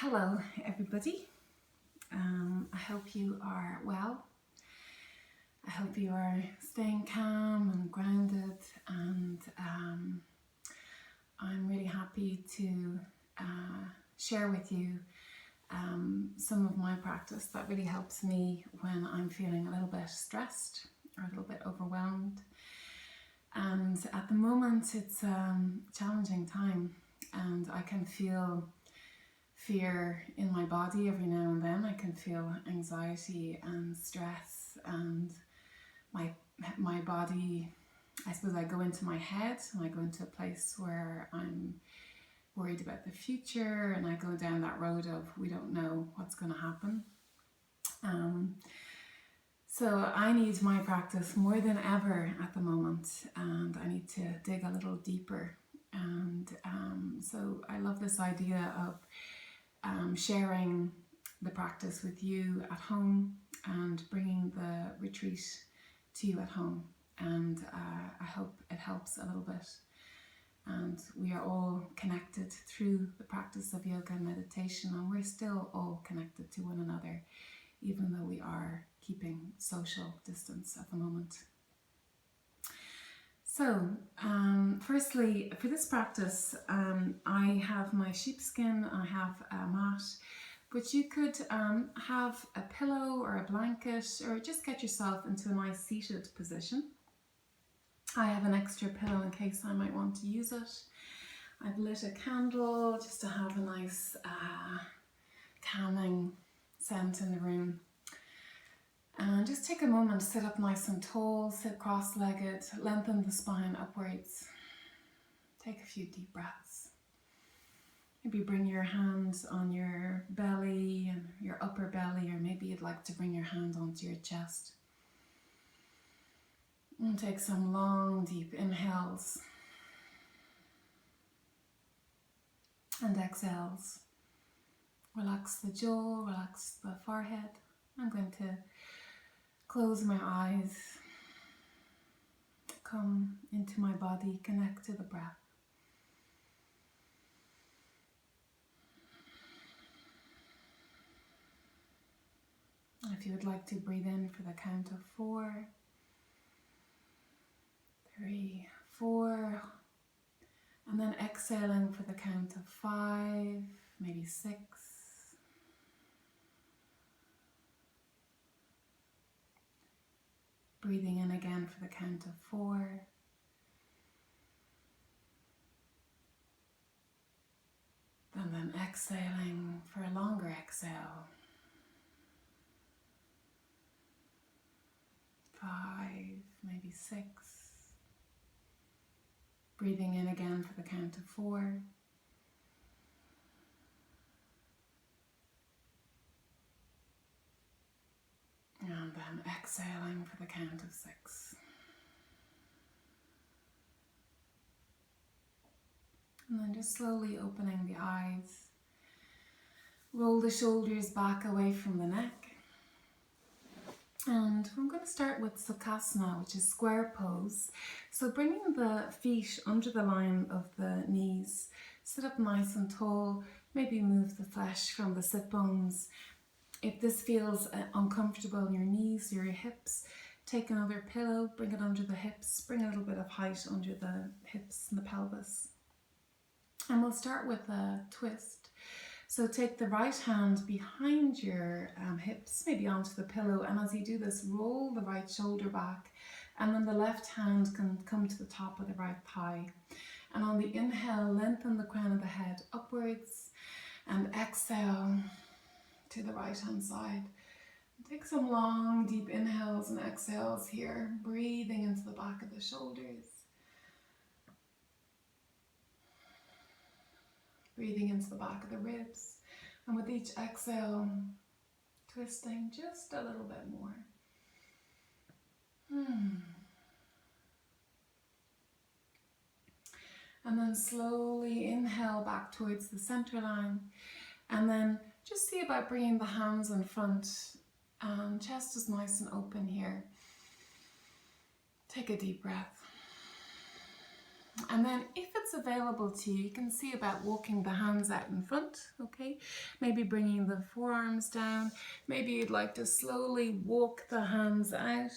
Hello everybody, I hope you are well. I hope you are staying calm and grounded, and I'm really happy to share with you some of my practice that really helps me when I'm feeling a little bit stressed or a little bit overwhelmed. And at the moment it's a challenging time, and I can feel fear in my body every now and then. I can feel anxiety and stress, and my body, I suppose I go into my head and I go into a place where I'm worried about the future, and I go down that road of we don't know what's going to happen. So I need my practice more than ever at the moment, and I need to dig a little deeper. And so I love this idea of sharing the practice with you at home and bringing the retreat to you at home. And I hope it helps a little bit. And we are all connected through the practice of yoga and meditation, and we're still all connected to one another, even though we are keeping social distance at the moment. So, firstly, for this practice, I have my sheepskin, I have a mat, but you could have a pillow or a blanket, or just get yourself into a nice seated position. I have an extra pillow in case I might want to use it. I've lit a candle just to have a nice calming scent in the room. And just take a moment to sit up nice and tall, sit cross-legged, lengthen the spine upwards. Take a few deep breaths. Maybe bring your hands on your belly and your upper belly, or maybe you'd like to bring your hand onto your chest. And take some long, deep inhales and exhales. Relax the jaw, relax the forehead. I'm going to close my eyes, come into my body, connect to the breath. If you would like to breathe in for the count of 4, 3, 4, and then exhaling for the count of 5, maybe 6. Breathing in again for the count of 4. And then exhaling for a longer exhale. 5, maybe 6. Breathing in again for the count of 4. And then exhaling for the count of 6. And then just slowly opening the eyes. Roll the shoulders back away from the neck. And I'm going to start with Sukhasana, which is square pose. So bringing the feet under the line of the knees. Sit up nice and tall. Maybe move the flesh from the sit bones. If this feels uncomfortable in your knees or your hips, take another pillow, bring it under the hips, bring a little bit of height under the hips and the pelvis. And we'll start with a twist. So take the right hand behind your hips, maybe onto the pillow, and as you do this, roll the right shoulder back, and then the left hand can come to the top of the right thigh. And on the inhale, lengthen the crown of the head upwards, and exhale to the right hand side. Take some long, deep inhales and exhales here, breathing into the back of the shoulders. Breathing into the back of the ribs. And with each exhale, twisting just a little bit more. And then slowly inhale back towards the center line. And then just see about bringing the hands in front. Chest is nice and open here. Take a deep breath. And then if it's available to you, you can see about walking the hands out in front, okay? Maybe bringing the forearms down. Maybe you'd like to slowly walk the hands out,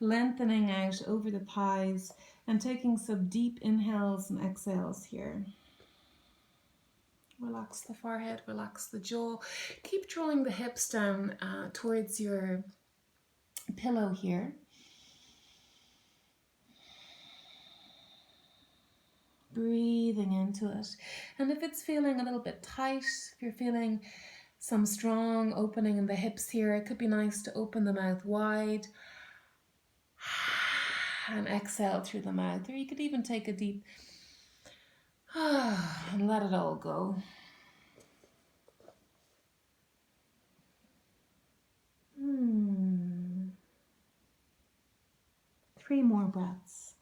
lengthening out over the thighs and taking some deep inhales and exhales here. Relax the forehead, relax the jaw. Keep drawing the hips down towards your pillow here. Breathing into it. And if it's feeling a little bit tight, if you're feeling some strong opening in the hips here, it could be nice to open the mouth wide and exhale through the mouth. Or you could even take a deep and let it all go. Three more breaths.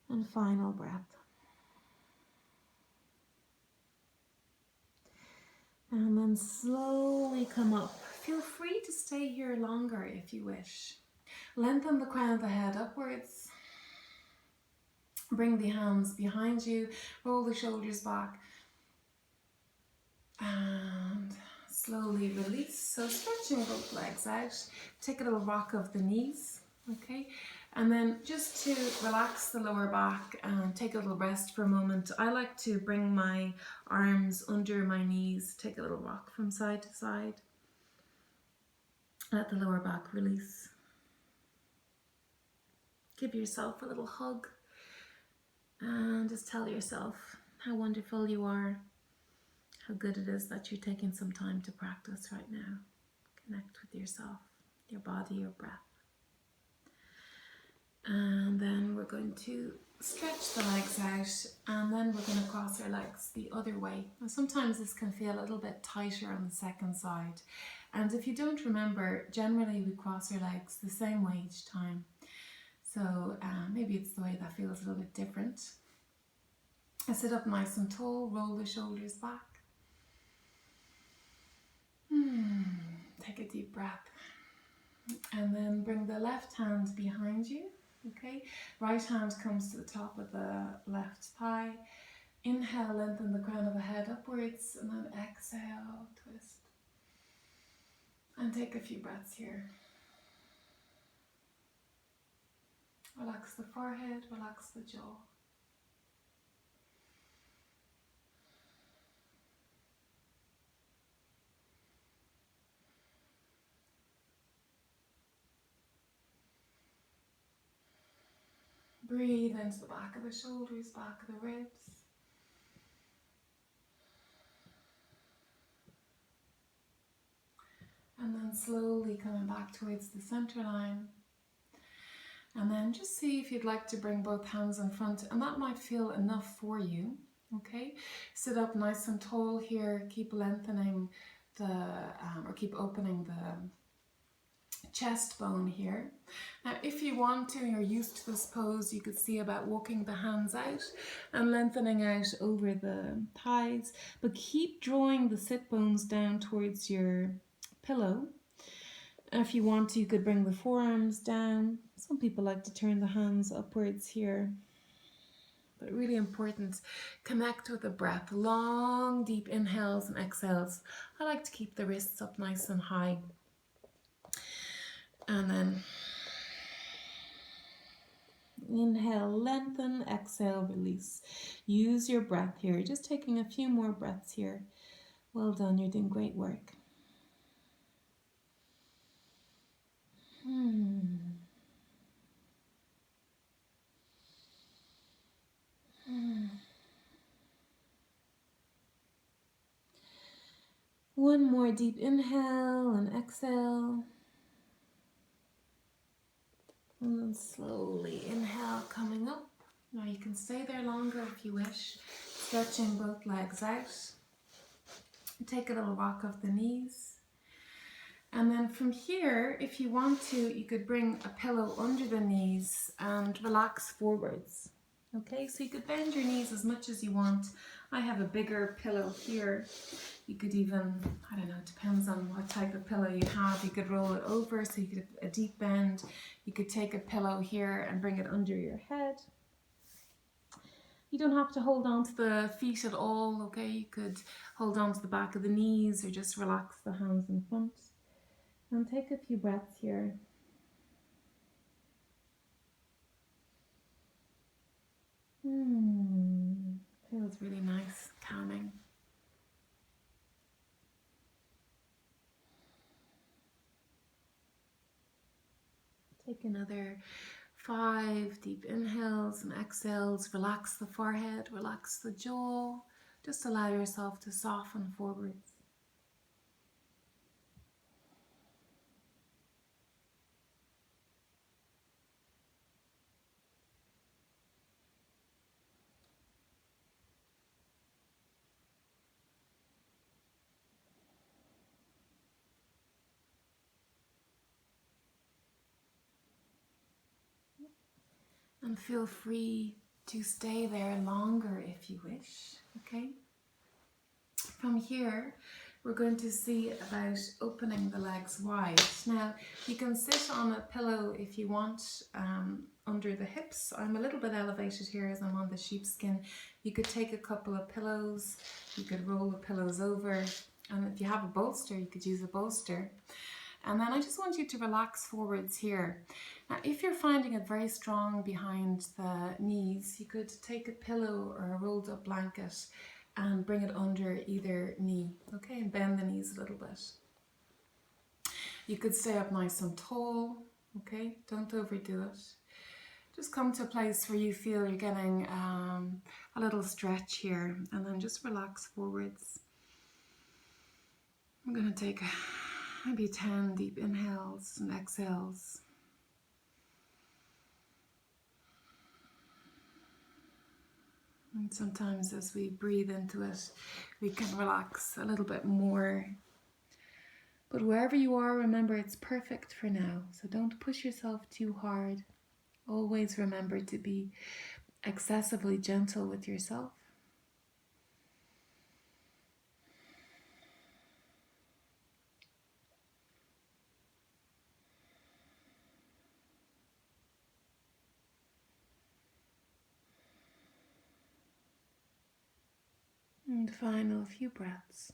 And final breath. And then slowly come up. Feel free to stay here longer if you wish. Lengthen the crown of the head upwards. Bring the hands behind you. Roll the shoulders back. And slowly release. So stretching both legs out. Take a little rock of the knees. Okay. And then just to relax the lower back and take a little rest for a moment, I like to bring my arms under my knees, take a little rock from side to side. Let the lower back release. Give yourself a little hug and just tell yourself how wonderful you are, how good it is that you're taking some time to practice right now. Connect with yourself, your body, your breath. And then we're going to stretch the legs out, and then we're going to cross our legs the other way. Now, sometimes this can feel a little bit tighter on the second side. And if you don't remember, generally we cross our legs the same way each time. So maybe it's the way that feels a little bit different. I sit up nice and tall, roll the shoulders back. Take a deep breath. And then bring the left hand behind you. Okay, right hand comes to the top of the left thigh. Inhale, lengthen the crown of the head upwards, and then exhale, twist. And take a few breaths here. Relax the forehead, relax the jaw. Breathe into the back of the shoulders, back of the ribs. And then slowly coming back towards the center line. And then just see if you'd like to bring both hands in front, and that might feel enough for you. Okay, sit up nice and tall here, keep lengthening or keep opening the chest bone here. Now if you want to, you're used to this pose, you could see about walking the hands out and lengthening out over the thighs, but keep drawing the sit bones down towards your pillow. If you want to, you could bring the forearms down. Some people like to turn the hands upwards here. But really important, connect with the breath. Long, deep inhales and exhales. I like to keep the wrists up nice and high. And then inhale, lengthen, exhale, release. Use your breath here. Just taking a few more breaths here. Well done, you're doing great work. One more deep inhale and exhale. And then slowly inhale, coming up. Now you can stay there longer if you wish. Stretching both legs out. Take a little rock of the knees. And then from here, if you want to, you could bring a pillow under the knees and relax forwards. Okay, so you could bend your knees as much as you want. I have a bigger pillow here. You could even, I don't know, it depends on what type of pillow you have. You could roll it over so you could have a deep bend. You could take a pillow here and bring it under your head. You don't have to hold on to the feet at all, okay? You could hold on to the back of the knees or just relax the hands in front. And take a few breaths here. Feels really nice, calming. Take another 5 deep inhales and exhales. Relax the forehead, relax the jaw. Just allow yourself to soften forwards. And feel free to stay there longer if you wish, okay? From here, we're going to see about opening the legs wide. Now, you can sit on a pillow if you want under the hips. I'm a little bit elevated here as I'm on the sheepskin. You could take a couple of pillows, you could roll the pillows over, and if you have a bolster, you could use a bolster. And then I just want you to relax forwards here. Now, if you're finding it very strong behind the knees, you could take a pillow or a rolled up blanket and bring it under either knee, okay, and bend the knees a little bit. You could stay up nice and tall, okay, don't overdo it. Just come to a place where you feel you're getting a little stretch here, and then just relax forwards. I'm going to take maybe 10 deep inhales and exhales. And sometimes as we breathe into it, we can relax a little bit more. But wherever you are, remember it's perfect for now. So don't push yourself too hard. Always remember to be excessively gentle with yourself. And final few breaths.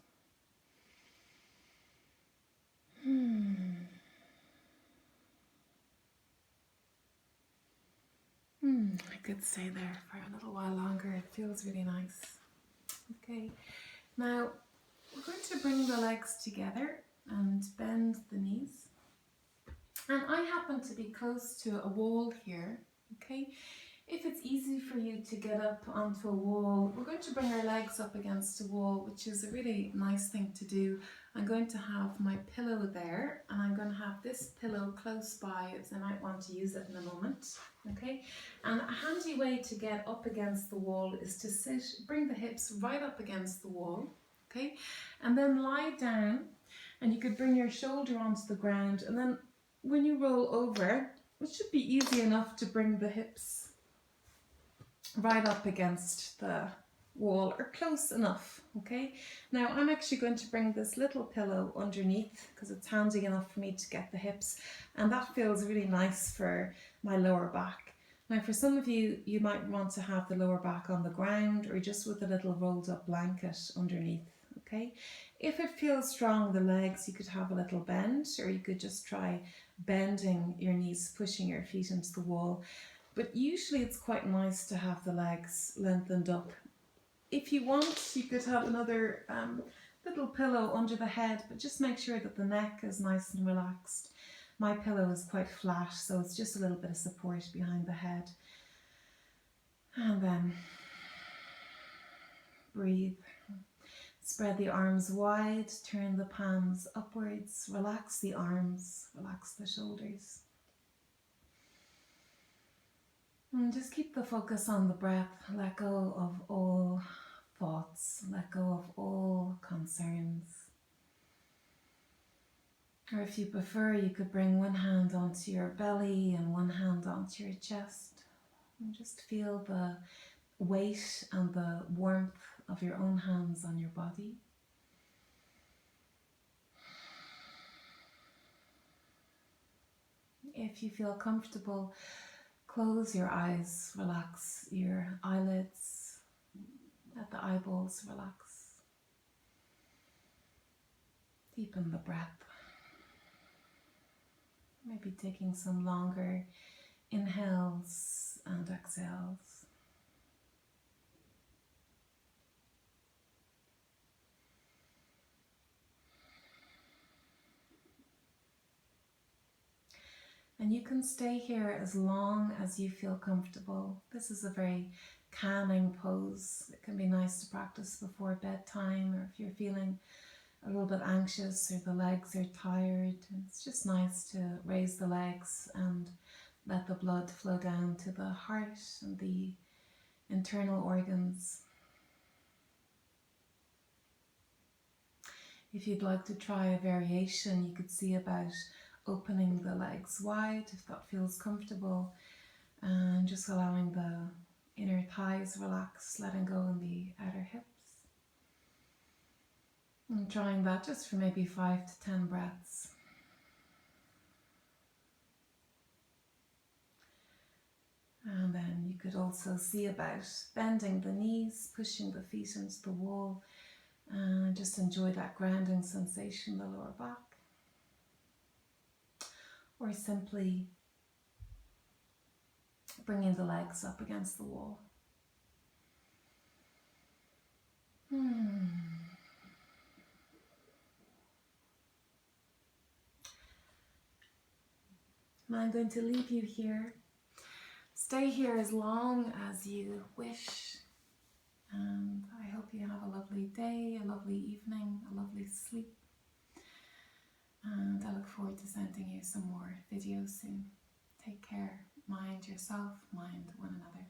I could stay there for a little while longer. It feels really nice. Okay, now we're going to bring the legs together and bend the knees. And I happen to be close to a wall here, okay? If it's easy for you to get up onto a wall, we're going to bring our legs up against a wall, which is a really nice thing to do. I'm going to have my pillow there, and I'm going to have this pillow close by as I might want to use it in a moment, okay? And a handy way to get up against the wall is to sit, bring the hips right up against the wall, okay? And then lie down, and you could bring your shoulder onto the ground, and then when you roll over, it should be easy enough to bring the hips right up against the wall or close enough, okay? Now I'm actually going to bring this little pillow underneath because it's handy enough for me to get the hips, and that feels really nice for my lower back. Now for some of you, you might want to have the lower back on the ground or just with a little rolled up blanket underneath, okay? If it feels strong, the legs, you could have a little bend, or you could just try bending your knees, pushing your feet into the wall. But usually it's quite nice to have the legs lengthened up. If you want, you could have another little pillow under the head, but just make sure that the neck is nice and relaxed. My pillow is quite flat, so it's just a little bit of support behind the head. And then breathe. Spread the arms wide, turn the palms upwards, relax the arms, relax the shoulders. And just keep the focus on the breath. Let go of all thoughts. Let go of all concerns. Or if you prefer, you could bring one hand onto your belly and one hand onto your chest. And just feel the weight and the warmth of your own hands on your body. if you feel comfortable, close your eyes, relax your eyelids, let the eyeballs relax. Deepen the breath. Maybe taking some longer inhales and exhales. And you can stay here as long as you feel comfortable. This is a very calming pose. It can be nice to practice before bedtime, or if you're feeling a little bit anxious or the legs are tired. It's just nice to raise the legs and let the blood flow down to the heart and the internal organs. If you'd like to try a variation, you could see about opening the legs wide if that feels comfortable, and just allowing the inner thighs relax, letting go in the outer hips. And trying that just for maybe 5 to 10 breaths. And then you could also see about bending the knees, pushing the feet into the wall, and just enjoy that grounding sensation in the lower back. Or simply bringing the legs up against the wall. And I'm going to leave you here. Stay here as long as you wish. And I hope you have a lovely day, a lovely evening, a lovely sleep. And I look forward to sending you some more videos soon. Take care. Mind yourself, mind one another.